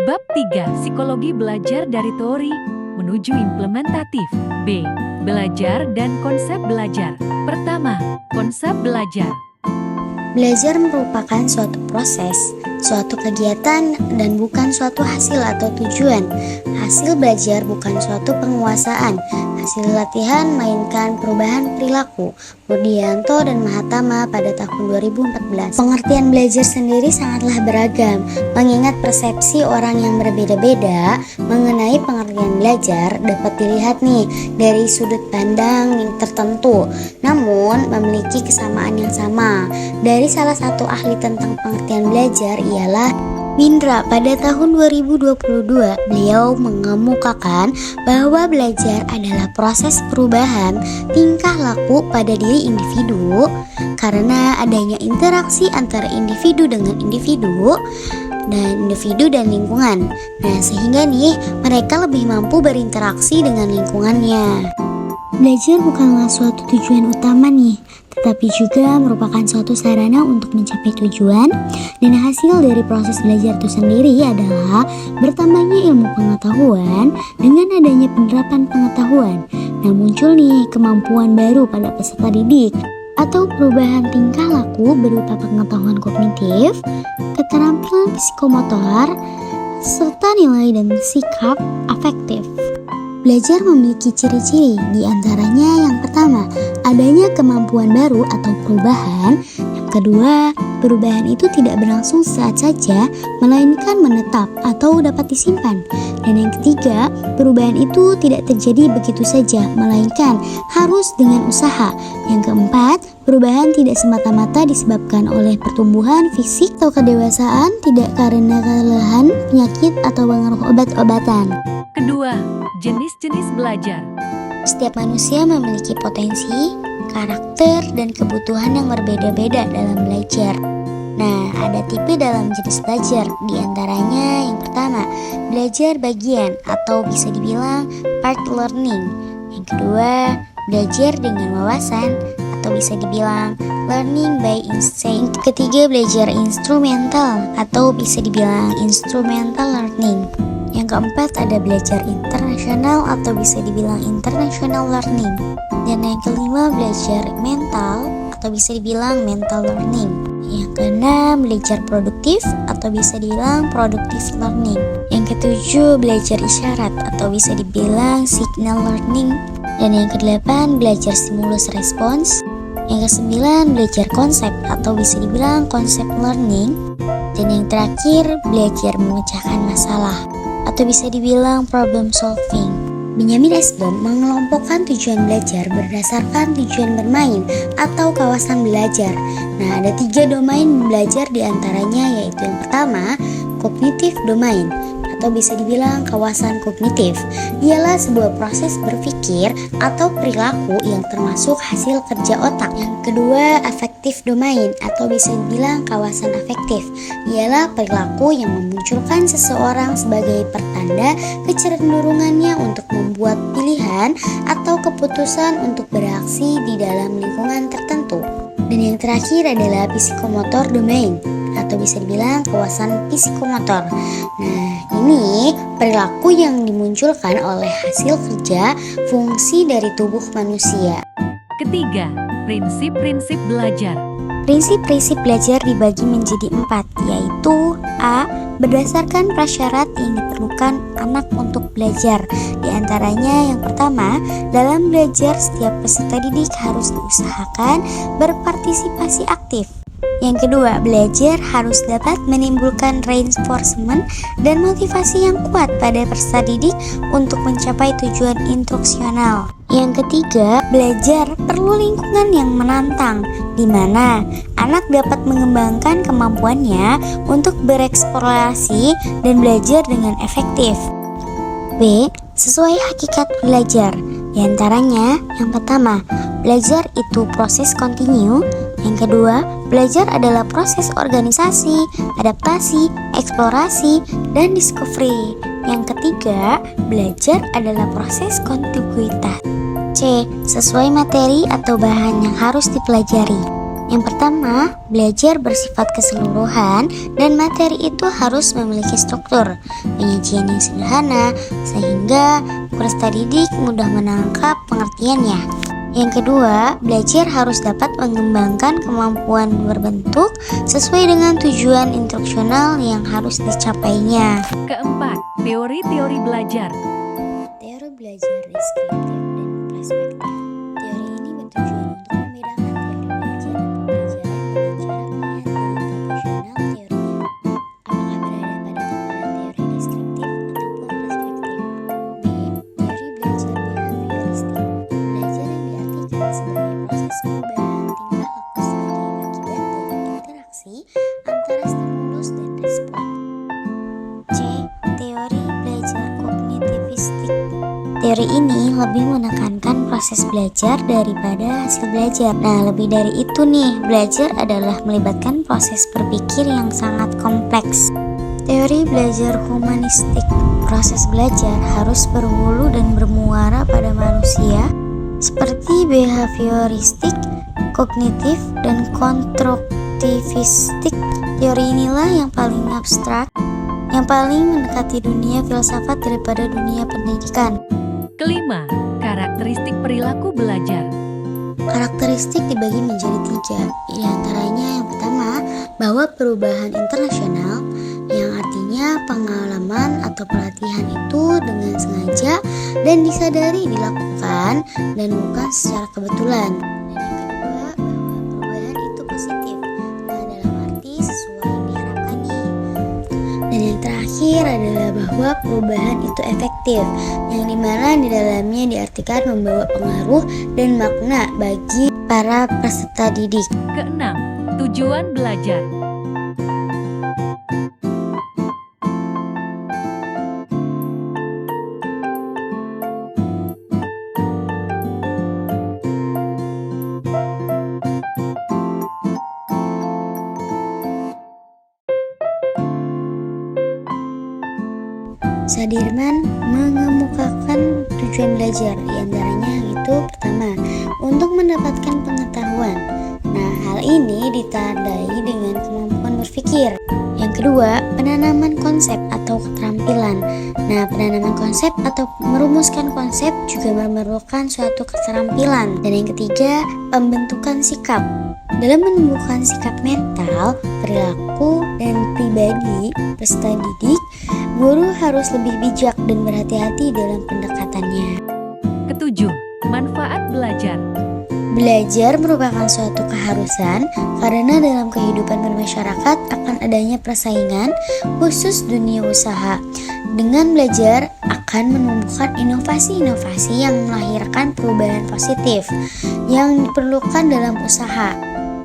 Bab 3. Psikologi belajar dari teori menuju implementatif. B. Belajar dan konsep belajar. Pertama, konsep belajar. Belajar merupakan suatu proses, suatu kegiatan, dan bukan suatu hasil atau tujuan. Hasil belajar bukan suatu penguasaan, hasil latihan melainkan perubahan perilaku. Budianto dan Mahatama pada tahun 2014. Pengertian belajar sendiri sangatlah beragam, mengingat persepsi orang yang berbeda-beda mengenai pengertian belajar dapat dilihat nih dari sudut pandang yang tertentu, namun memiliki kesamaan yang sama. Dari salah satu ahli tentang pengertian belajar ialah Mindra. Pada tahun 2022, beliau mengemukakan bahwa belajar adalah proses perubahan tingkah laku pada diri individu karena adanya interaksi antara individu dengan individu dan lingkungan. Nah, sehingga nih mereka lebih mampu berinteraksi dengan lingkungannya. Belajar bukanlah suatu tujuan utama nih, tetapi juga merupakan suatu sarana untuk mencapai tujuan, dan hasil dari proses belajar itu sendiri adalah bertambahnya ilmu pengetahuan dengan adanya penerapan pengetahuan. Nah, muncul nih kemampuan baru pada peserta didik atau perubahan tingkah laku berupa pengetahuan kognitif, keterampilan psikomotor, serta nilai dan sikap afektif. Belajar memiliki ciri-ciri, di antaranya yang pertama, adanya kemampuan baru atau perubahan. Yang kedua, perubahan itu tidak berlangsung saat saja, melainkan menetap atau dapat disimpan. Dan yang ketiga, perubahan itu tidak terjadi begitu saja, melainkan harus dengan usaha. Yang keempat, perubahan tidak semata-mata disebabkan oleh pertumbuhan fisik atau kedewasaan, tidak karena kelelahan, penyakit, atau pengaruh obat-obatan. Kedua, jenis-jenis belajar. Setiap manusia memiliki potensi, karakter, dan kebutuhan yang berbeda-beda dalam belajar. Nah, ada tipe dalam jenis belajar, di antaranya yang pertama, belajar bagian atau bisa dibilang part learning. Yang kedua, belajar dengan wawasan atau bisa dibilang learning by instinct. Ketiga, belajar instrumental atau bisa dibilang instrumental learning. Yang keempat, ada belajar internasional atau bisa dibilang international learning. Dan yang kelima, belajar mental atau bisa dibilang mental learning. Yang keenam, belajar produktif atau bisa dibilang productive learning. Yang ketujuh, belajar isyarat atau bisa dibilang signal learning. Dan yang kedelapan, belajar stimulus response. Yang kesembilan, belajar konsep atau bisa dibilang concept learning. Dan yang terakhir, belajar memecahkan masalah atau bisa dibilang problem solving. Benjamin Esbom mengelompokkan tujuan belajar berdasarkan tujuan bermain atau kawasan belajar. Nah, ada 3 domain belajar diantaranya, yaitu yang pertama, cognitive domain atau bisa dibilang kawasan kognitif. Ialah sebuah proses berpikir atau perilaku yang termasuk hasil kerja otak. Yang kedua, affective domain atau bisa dibilang kawasan afektif. Ialah perilaku yang memunculkan seseorang sebagai pertanda kecenderungannya untuk membuat pilihan atau keputusan untuk beraksi di dalam lingkungan tertentu. Dan yang terakhir adalah psikomotor domain atau bisa dibilang kawasan psikomotor. Nah, ini perilaku yang dimunculkan oleh hasil kerja fungsi dari tubuh manusia. Ketiga, prinsip-prinsip belajar. Prinsip-prinsip belajar dibagi menjadi 4, yaitu A. Berdasarkan prasyarat yang diperlukan anak untuk belajar. Di antaranya yang pertama, dalam belajar setiap peserta didik harus diusahakan berpartisipasi aktif. Yang kedua, belajar harus dapat menimbulkan reinforcement dan motivasi yang kuat pada peserta didik untuk mencapai tujuan instruksional. Yang ketiga, belajar perlu lingkungan yang menantang, di mana anak dapat mengembangkan kemampuannya untuk bereksplorasi dan belajar dengan efektif. B. Sesuai hakikat belajar. Di antaranya, yang pertama, belajar itu proses kontinu. Yang kedua, belajar adalah proses organisasi, adaptasi, eksplorasi, dan discovery. Yang ketiga, belajar adalah proses kontiguitas. C. Sesuai materi atau bahan yang harus dipelajari. Yang pertama, belajar bersifat keseluruhan dan materi itu harus memiliki struktur, penyajian yang sederhana, sehingga peserta didik mudah menangkap pengertiannya. Yang kedua, belajar harus dapat mengembangkan kemampuan berbentuk sesuai dengan tujuan instruksional yang harus dicapainya. Keempat, teori-teori belajar. Teori belajar deskriptif dan perspektif. Teori ini bertujuan untuk membedakan teori belajar dan pembelajaran dengan cara melihat dari proporsional teorinya. Apakah berada pada tataran teori deskriptif ataupun perspektif? B. Teori belajar behavioristik. Belajar yang diartikan sebagai proses perubahan tingkah laku sebagai akibat dari interaksi antara stimulus dan respon. C. Teori belajar kognitivistik. Teori ini lebih menekankan proses belajar daripada hasil belajar. Nah, lebih dari itu nih, belajar adalah melibatkan proses berpikir yang sangat kompleks. Teori belajar humanistik. Proses belajar harus berhulu dan bermuara pada manusia, seperti behavioristik, kognitif, dan konstruktivistik. Teori inilah yang paling abstrak, yang paling mendekati dunia filsafat daripada dunia pendidikan. Kelima, karakteristik perilaku belajar. Karakteristik dibagi menjadi 3, di antaranya yang pertama, bahwa perubahan internasional, yang artinya pengalaman atau pelatihan itu dengan sengaja dan disadari dilakukan dan bukan secara kebetulan. Dan yang kedua, bahwa perubahan itu positif, nah dalam arti sesuai yang diharapkan nih. Dan yang terakhir adalah bahwa perubahan itu efektif, yang dimana di dalamnya diartikan membawa pengaruh dan makna bagi para peserta didik. Keenam, tujuan belajar. Sadirman mengemukakan tujuan belajar, diantaranya itu pertama, untuk mendapatkan pengetahuan. Nah, hal ini ditandai dengan kemampuan berpikir. Yang kedua, penanaman konsep atau keterampilan. Nah, penanaman konsep atau merumuskan konsep juga memerlukan suatu keterampilan. Dan yang ketiga, pembentukan sikap. Dalam menumbuhkan sikap mental, perilaku, dan pribadi peserta didik, guru harus lebih bijak dan berhati-hati dalam pendekatannya. Ketujuh, manfaat belajar. Belajar merupakan suatu keharusan karena dalam kehidupan bermasyarakat akan adanya persaingan, khusus dunia usaha. Dengan belajar akan menumbuhkan inovasi-inovasi yang melahirkan perubahan positif yang diperlukan dalam usaha.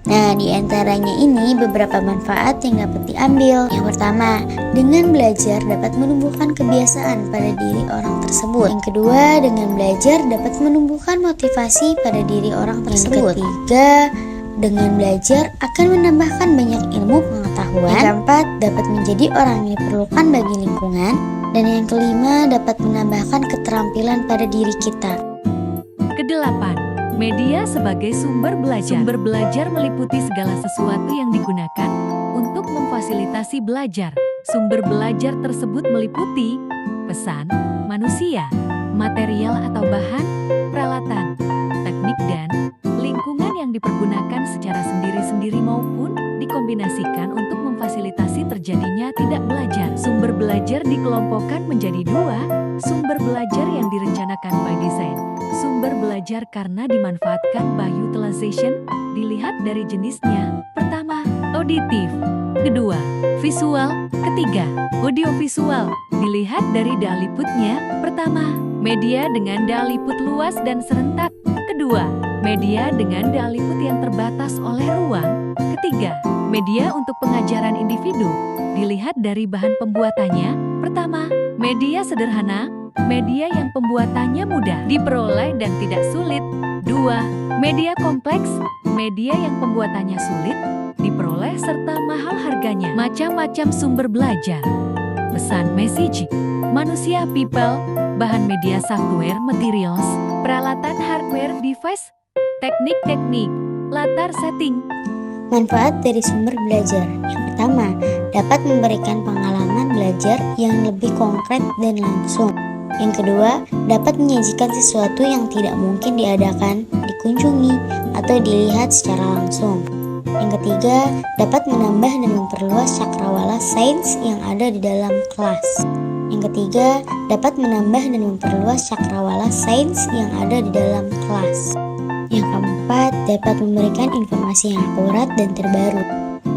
Nah, di antaranya ini beberapa manfaat yang dapat diambil. Yang pertama, dengan belajar dapat menumbuhkan kebiasaan pada diri orang tersebut. Yang kedua, dengan belajar dapat menumbuhkan motivasi pada diri orang tersebut. Yang ketiga, dengan belajar akan menambahkan banyak ilmu pengetahuan. Yang keempat, dapat menjadi orang yang diperlukan bagi lingkungan. Dan yang kelima, dapat menambahkan keterampilan pada diri kita. Kedelapan, media sebagai sumber belajar. Sumber belajar meliputi segala sesuatu yang digunakan untuk memfasilitasi belajar. Sumber belajar tersebut meliputi pesan, manusia, material atau bahan, peralatan, teknik dan lingkungan yang dipergunakan secara sendiri-sendiri maupun dikombinasikan untuk memfasilitasi terjadinya tidak belajar. Sumber belajar dikelompokkan menjadi 2, sumber belajar yang direncanakan by design. Sumber belajar karena dimanfaatkan by utilization, dilihat dari jenisnya. Pertama, auditif. Kedua, visual. Ketiga, audiovisual. Dilihat dari daliputnya. Pertama, media dengan daliput luas dan serentak. Kedua, media dengan daliput yang terbatas oleh ruang. Ketiga, media untuk pengajaran individu. Dilihat dari bahan pembuatannya. Pertama, media sederhana. Media yang pembuatannya mudah diperoleh dan tidak sulit. 2. Media kompleks. Media yang pembuatannya sulit diperoleh serta mahal harganya. Macam-macam sumber belajar. Pesan message, manusia people, bahan media software materials, peralatan hardware device, teknik-teknik, latar setting. Manfaat dari sumber belajar. Yang pertama, dapat memberikan pengalaman belajar yang lebih konkret dan langsung. Yang kedua, dapat menyajikan sesuatu yang tidak mungkin diadakan, dikunjungi, atau dilihat secara langsung. Yang ketiga, dapat menambah dan memperluas cakrawala sains yang ada di dalam kelas. Yang ketiga, dapat menambah dan memperluas cakrawala sains yang ada di dalam kelas. Yang keempat, dapat memberikan informasi yang akurat dan terbaru.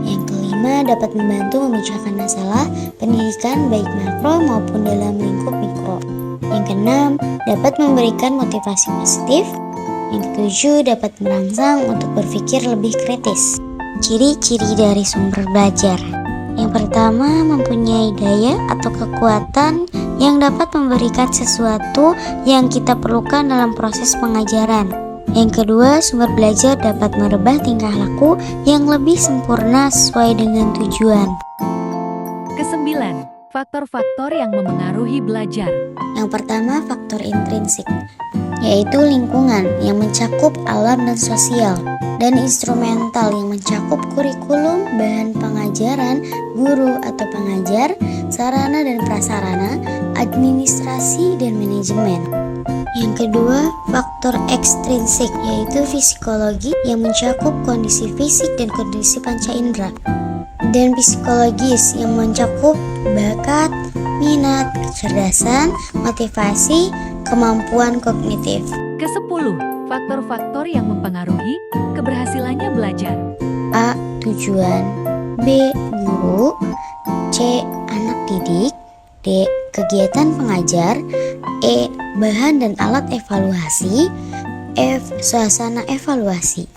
Yang kelima, dapat membantu memecahkan masalah pendidikan baik makro maupun dalam lingkup mikro. Yang keenam, dapat memberikan motivasi positif. Yang ketujuh, dapat merangsang untuk berpikir lebih kritis. Ciri-ciri dari sumber belajar. Yang pertama, mempunyai daya atau kekuatan yang dapat memberikan sesuatu yang kita perlukan dalam proses pengajaran. Yang kedua, sumber belajar dapat merubah tingkah laku yang lebih sempurna sesuai dengan tujuan. Kesembilan, faktor-faktor yang memengaruhi belajar. Yang pertama, faktor intrinsik, yaitu lingkungan yang mencakup alam dan sosial, dan instrumental yang mencakup kurikulum, bahan pengajaran, guru atau pengajar, sarana dan prasarana, administrasi dan manajemen. Yang kedua, faktor ekstrinsik, yaitu psikologi yang mencakup kondisi fisik dan kondisi panca indera, dan psikologis yang mencakup bakat, minat, kecerdasan, motivasi, kemampuan kognitif. Kesepuluh, faktor-faktor yang mempengaruhi keberhasilannya belajar. A. Tujuan. B. Guru. C. Anak didik. D. Kegiatan pengajar. E. Bahan dan alat evaluasi. F. Suasana evaluasi.